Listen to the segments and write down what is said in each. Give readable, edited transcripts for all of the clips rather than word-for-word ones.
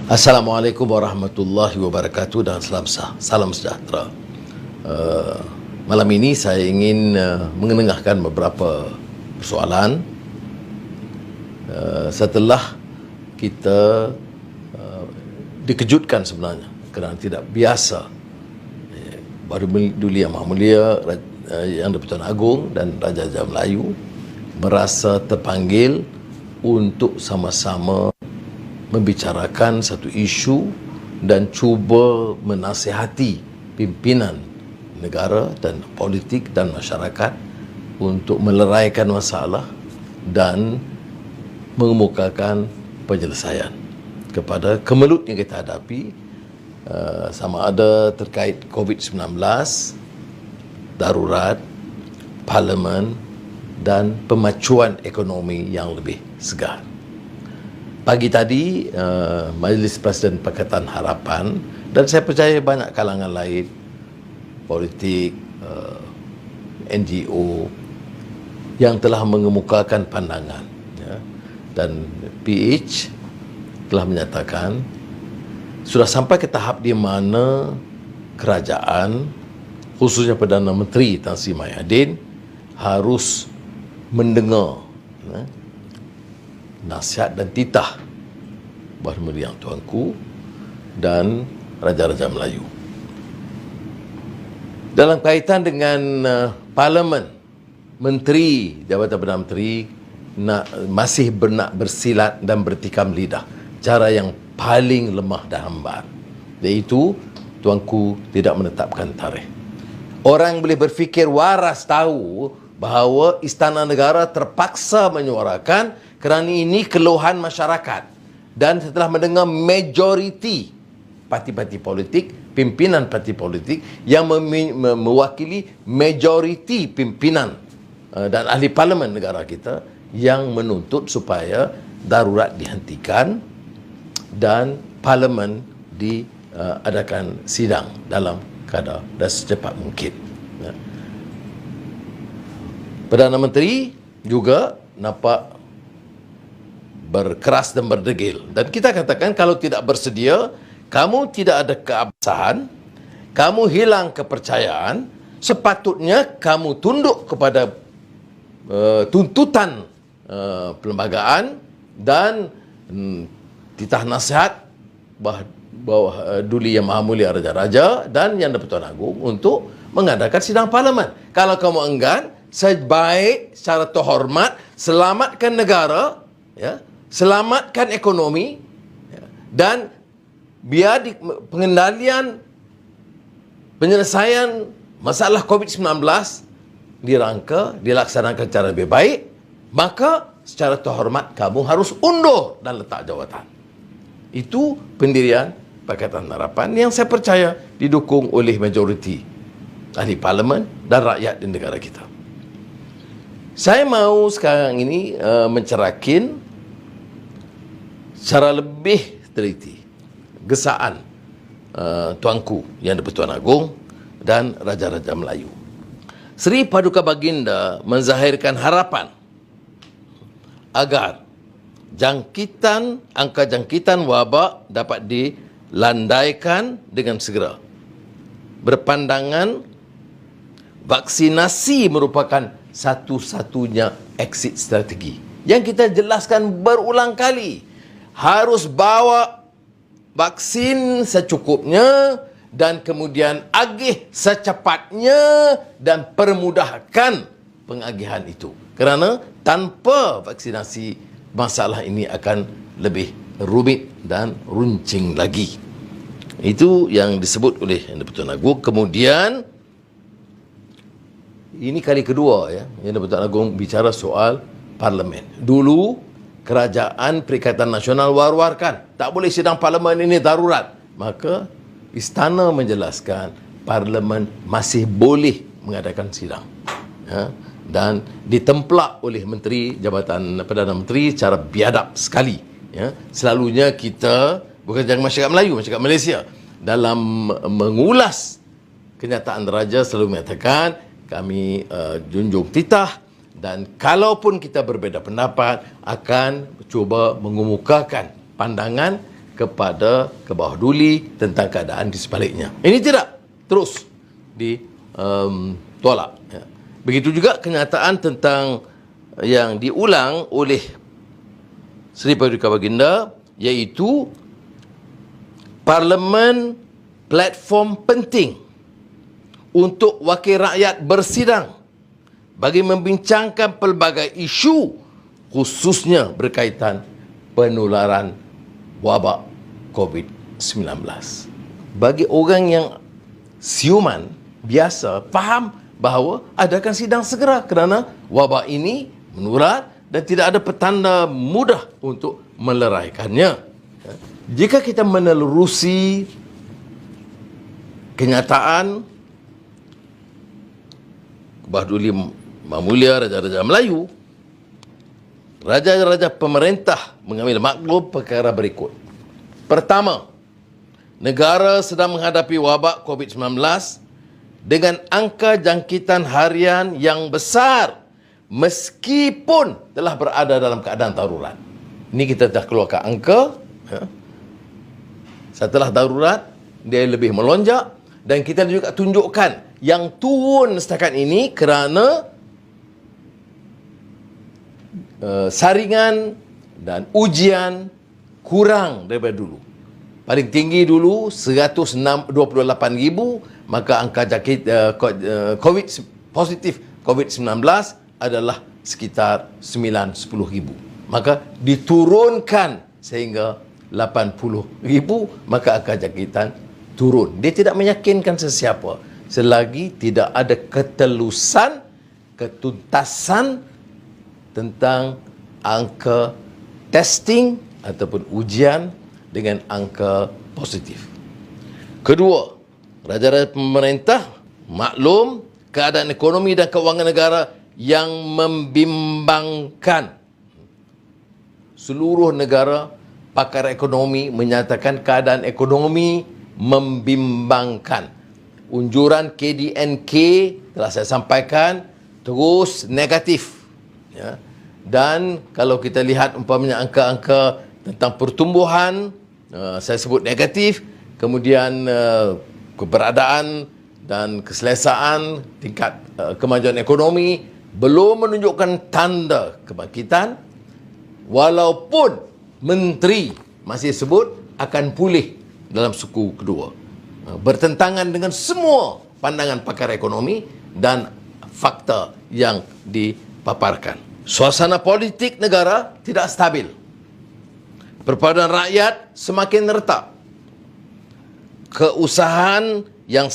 Assalamualaikum warahmatullahi wabarakatuh dan salam sejahtera. Malam ini saya ingin mengenengahkan beberapa persoalan setelah kita dikejutkan sebenarnya kerana tidak biasa Baru Duli Yang Maha Mulia Yang di-Pertuan Agong dan Raja-Raja Melayu merasa terpanggil untuk sama-sama membicarakan satu isu dan cuba menasihati pimpinan negara dan politik dan masyarakat untuk meleraikan masalah dan mengemukakan penyelesaian kepada kemelut yang kita hadapi, sama ada terkait COVID-19, darurat, parlimen dan pemacuan ekonomi yang lebih segar. Pagi tadi, Majlis Presiden Pakatan Harapan dan saya percaya banyak kalangan lain, politik, NGO yang telah mengemukakan pandangan, ya, dan PH telah menyatakan sudah sampai ke tahap di mana kerajaan, khususnya Perdana Menteri Tan Sri Mahyadin, harus mendengar nasihat dan titah Baharu Yang Tuanku dan Raja-Raja Melayu. Dalam kaitan dengan Parlimen, Menteri, Jabatan Perdana Menteri masih nak bersilat dan bertikam lidah, cara yang paling lemah dan hambar, iaitu Tuanku tidak menetapkan tarikh. Orang boleh berfikir waras tahu bahawa Istana Negara terpaksa menyuarakan kerana ini keluhan masyarakat, dan setelah mendengar majoriti parti-parti politik, pimpinan parti politik yang mewakili majoriti pimpinan dan ahli parlimen negara kita yang menuntut supaya darurat dihentikan dan parlimen diadakan sidang dalam kadar dan secepat mungkin. Perdana Menteri juga nampak berkeras dan berdegil, dan kita katakan kalau tidak bersedia, kamu tidak ada keabsahan, kamu hilang kepercayaan, sepatutnya kamu tunduk kepada tuntutan perlembagaan dan titah nasihat bawah Duli Yang Maha Mulia Raja-Raja dan Yang di-Pertuan Agong untuk mengadakan sidang parlimen. Kalau kamu enggan, sebaik secara terhormat selamatkan negara, ya, selamatkan ekonomi, ya, dan biar pengendalian penyelesaian masalah COVID-19 dilaksanakan secara lebih baik, maka secara terhormat kamu harus undur dan letak jawatan. Itu pendirian Pakatan Harapan yang saya percaya didukung oleh majoriti ahli parlimen dan rakyat di negara kita. Saya mahu sekarang ini mencerakin secara lebih teliti gesaan Tuanku Yang di-Pertuan Agong dan Raja-Raja Melayu. Seri Paduka Baginda menzahirkan harapan agar angka jangkitan wabak dapat dilandaikan dengan segera. Berpandangan vaksinasi merupakan satu-satunya exit strategi yang kita jelaskan berulang kali. Harus bawa vaksin secukupnya dan kemudian agih secepatnya dan permudahkan pengagihan itu. Kerana tanpa vaksinasi, masalah ini akan lebih rumit dan runcing lagi. Itu yang disebut oleh Yang di-Pertuan Agong. Kemudian ini kali kedua, ya, Yang di-Pertuan Agong bicara soal parlimen. Dulu Kerajaan Perikatan Nasional war-warkan tak boleh sidang parlimen, ini darurat. Maka istana menjelaskan parlimen masih boleh mengadakan sidang, ya, dan ditemplak oleh Menteri Jabatan Perdana Menteri secara biadab sekali, ya. Selalunya kita, bukan jangan masyarakat Melayu, masyarakat Malaysia, dalam mengulas kenyataan raja selalu mengatakan kami junjung titah, dan kalaupun kita berbeza pendapat akan cuba mengemukakan pandangan kepada ke bawah duli tentang keadaan di sebaliknya. Ini tidak terus ditolak. Begitu juga kenyataan tentang yang diulang oleh Seri Paduka Baginda, iaitu Parlimen platform penting untuk wakil rakyat bersidang bagi membincangkan pelbagai isu, khususnya berkaitan penularan wabak COVID-19. Bagi orang yang siuman biasa faham bahawa adakan sidang segera kerana wabak ini menular dan tidak ada petanda mudah untuk meleraikannya. Jika kita menelurusi kenyataan Bahduli Mamulia Raja-Raja Melayu, raja-raja pemerintah mengambil maklum perkara berikut. Pertama, negara sedang menghadapi wabak COVID-19 dengan angka jangkitan harian yang besar meskipun telah berada dalam keadaan darurat. Ini kita dah keluarkan angka. Setelah darurat, dia lebih melonjak, dan kita juga tunjukkan yang turun setakat ini kerana saringan dan ujian kurang daripada dulu. Paling tinggi dulu 128,000, maka angka jangkit COVID positif COVID-19 adalah sekitar 9-10,000. Maka diturunkan sehingga 80,000, maka angka jangkitan turun. Dia tidak meyakinkan sesiapa selagi tidak ada ketelusan, ketuntasan tentang angka testing ataupun ujian dengan angka positif. Kedua, raja-raja pemerintah maklum keadaan ekonomi dan kewangan negara yang membimbangkan. Seluruh negara pakar ekonomi menyatakan keadaan ekonomi membimbangkan. Unjuran KDNK telah saya sampaikan terus negatif. Ya. Dan kalau kita lihat umpamanya angka-angka tentang pertumbuhan, saya sebut negatif. Kemudian keberadaan dan keselesaan tingkat kemajuan ekonomi belum menunjukkan tanda kebangkitan, walaupun menteri masih sebut akan pulih dalam suku kedua. Bertentangan dengan semua pandangan pakar ekonomi dan fakta yang dipaparkan. Suasana politik negara tidak stabil. Perpaduan rakyat semakin retak. Kesusahan yang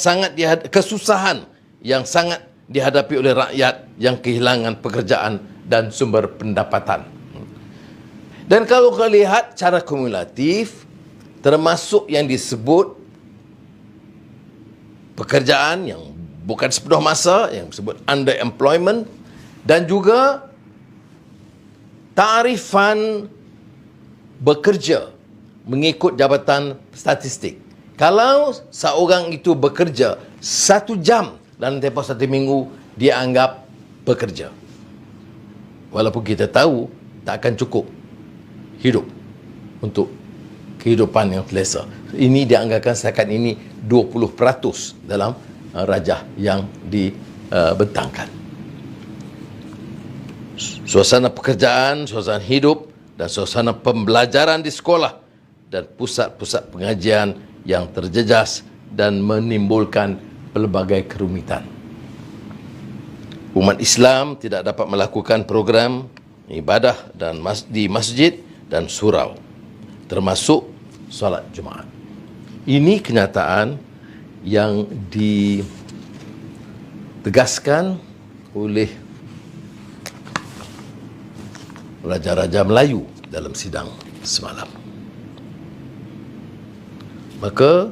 sangat dihadapi oleh rakyat yang kehilangan pekerjaan dan sumber pendapatan. Dan kalau kita lihat cara kumulatif, termasuk yang disebut pekerjaan yang bukan sepenuh masa, yang disebut underemployment, dan juga tarifan bekerja mengikut Jabatan Statistik. Kalau seorang itu bekerja 1 jam dalam tempoh 1 minggu, dia anggap bekerja. Walaupun kita tahu tak akan cukup hidup untuk kehidupan yang selesa. Ini dianggarkan setakat ini 20% dalam rajah yang dibentangkan. Suasana pekerjaan, suasana hidup dan suasana pembelajaran di sekolah dan pusat-pusat pengajian yang terjejas dan menimbulkan pelbagai kerumitan. Umat Islam tidak dapat melakukan program ibadah dan di masjid dan surau, termasuk solat Jumaat. Ini kenyataan yang ditegaskan oleh Raja-Raja Melayu dalam sidang semalam. Maka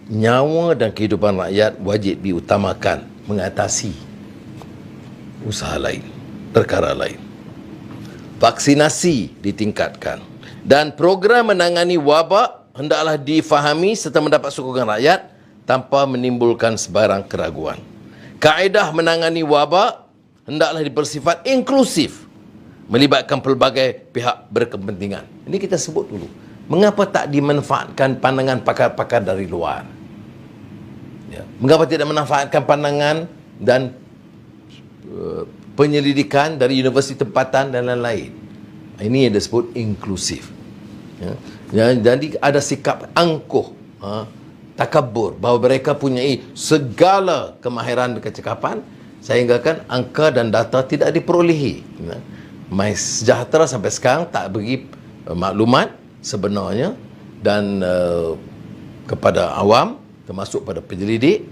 nyawa dan kehidupan rakyat wajib diutamakan mengatasi usaha lain, perkara lain. Vaksinasi ditingkatkan dan program menangani wabak hendaklah difahami serta mendapat sokongan rakyat tanpa menimbulkan sebarang keraguan. Kaedah menangani wabak hendaklah bersifat inklusif, melibatkan pelbagai pihak berkepentingan. Ini kita sebut dulu. Mengapa tak dimanfaatkan pandangan pakar-pakar dari luar? Ya. Mengapa tidak memanfaatkan pandangan dan penyelidikan dari universiti tempatan dan lain-lain? Ini yang disebut inklusif. Ya. Jadi ada sikap angkuh, takabur, bahawa mereka punyai segala kemahiran kecekapan sehingga kan angka dan data tidak diperolehi. Ya. MySejahtera sampai sekarang tak bagi maklumat sebenarnya dan kepada awam, termasuk pada penyelidik.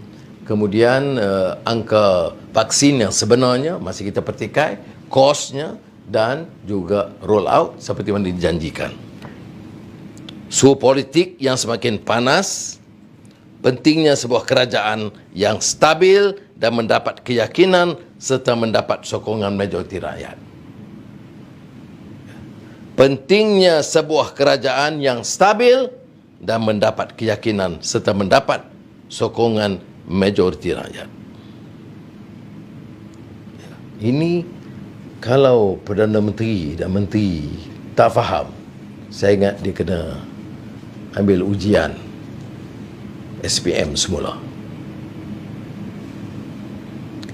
Kemudian angka vaksin yang sebenarnya masih kita pertikai, kosnya dan juga roll out seperti yang dijanjikan. Suhu politik yang semakin panas, pentingnya sebuah kerajaan yang stabil dan mendapat keyakinan serta mendapat sokongan majoriti rakyat. Pentingnya sebuah kerajaan yang stabil dan mendapat keyakinan serta mendapat sokongan majoriti rakyat. Ini kalau Perdana Menteri dan Menteri tak faham, saya ingat dia kena ambil ujian SPM semula.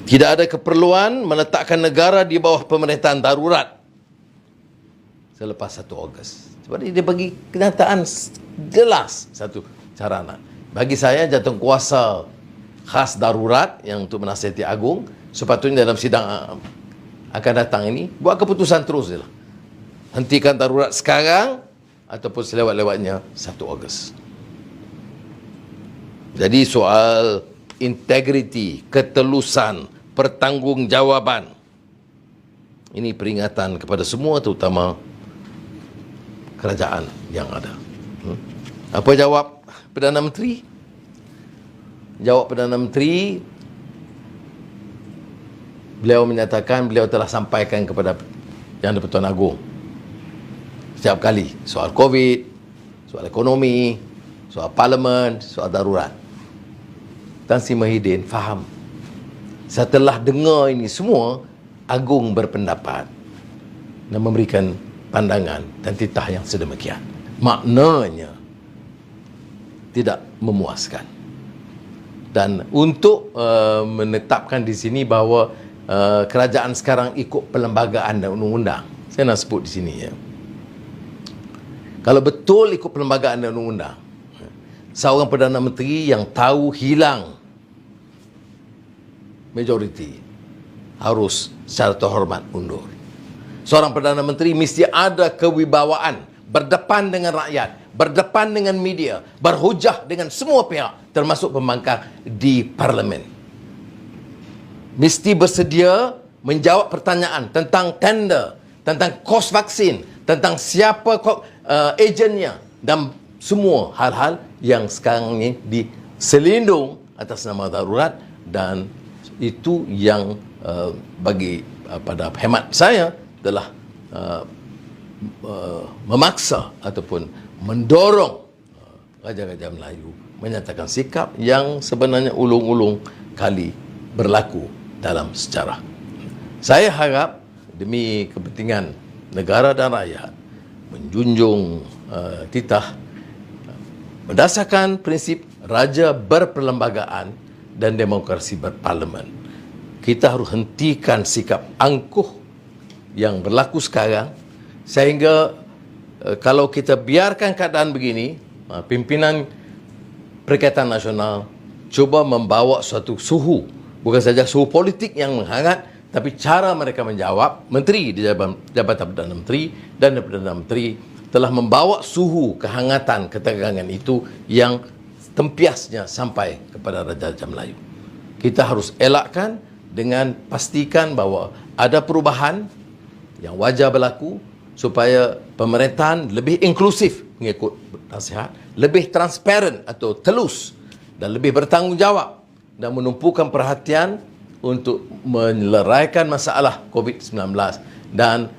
Tidak ada keperluan meletakkan negara di bawah pemerintahan darurat selepas 1 Ogos. Sebab dia bagi kenyataan jelas satu carana. Bagi saya, jawatankuasa khas darurat yang untuk menasihati agung, sepatutnya dalam sidang akan datang ini, buat keputusan terus je lah. Hentikan darurat sekarang ataupun selewat-lewatnya 1 Ogos. Jadi soal integriti, ketelusan, pertanggungjawaban, ini peringatan kepada semua, terutama kerajaan yang ada. Apa jawab Perdana Menteri? Jawab Perdana Menteri, beliau menyatakan beliau telah sampaikan kepada Yang di-Pertuan Agong setiap kali soal COVID, soal ekonomi, soal parlimen, soal darurat. Tan Sri Muhyiddin faham. Setelah dengar ini semua, Agong berpendapat dan memberikan pandangan dan titah yang sedemikian. Maknanya tidak memuaskan. Dan untuk menetapkan di sini bahawa kerajaan sekarang ikut perlembagaan dan undang-undang, saya nak sebut di sini ya. Kalau betul ikut perlembagaan dan undang-undang, seorang Perdana Menteri yang tahu hilang majoriti harus secara terhormat mundur. Seorang Perdana Menteri mesti ada kewibawaan, berdepan dengan rakyat, berdepan dengan media, berhujah dengan semua pihak, termasuk pembangkang di parlimen. Mesti bersedia menjawab pertanyaan tentang tender, tentang kos vaksin, tentang siapa ejennya dan semua hal-hal yang sekarang ini diselindung atas nama darurat, dan itu yang bagi pada hemat saya telah memaksa ataupun mendorong Raja-Raja Melayu menyatakan sikap yang sebenarnya ulung-ulung kali berlaku dalam sejarah. Saya harap demi kepentingan negara dan rakyat menjunjung titah berdasarkan prinsip raja berperlembagaan dan demokrasi berparlimen. Kita harus hentikan sikap angkuh yang berlaku sekarang, sehingga kalau kita biarkan keadaan begini, pimpinan Perikatan Nasional cuba membawa suatu suhu, bukan saja suhu politik yang menghangat, tapi cara mereka menjawab. Menteri di Jabatan Perdana Menteri dan Perdana Menteri telah membawa suhu kehangatan, ketegangan itu yang tempiasnya sampai kepada Raja-Raja Melayu. Kita harus elakkan dengan pastikan bahawa ada perubahan yang wajar berlaku supaya pemerintahan lebih inklusif mengikut nasihat, lebih transparan atau telus dan lebih bertanggungjawab dan menumpukan perhatian untuk menyelesaikan masalah COVID-19 dan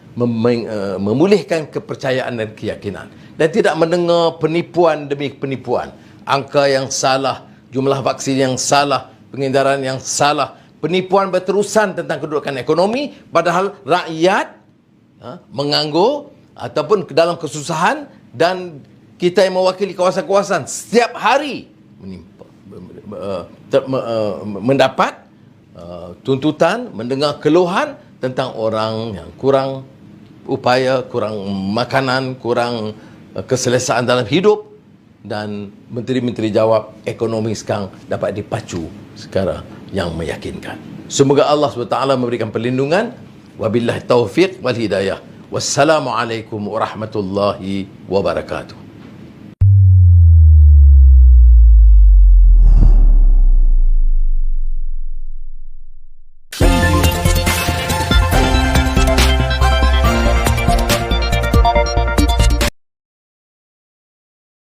memulihkan kepercayaan dan keyakinan, dan tidak mendengar penipuan demi penipuan, angka yang salah jumlah vaksin yang salah, pengedaran yang salah, penipuan berterusan tentang kedudukan ekonomi, padahal rakyat menganggur ataupun dalam kesusahan, dan kita yang mewakili kawasan-kawasan setiap hari mendapat tuntutan, mendengar keluhan tentang orang yang kurang upaya, kurang makanan, kurang keselesaan dalam hidup, dan menteri-menteri jawab ekonomi sekarang dapat dipacu secara yang meyakinkan. Semoga Allah SWT memberikan perlindungan. Wabillahi taufiq wal hidayah. Wassalamualaikum warahmatullahi wabarakatuh.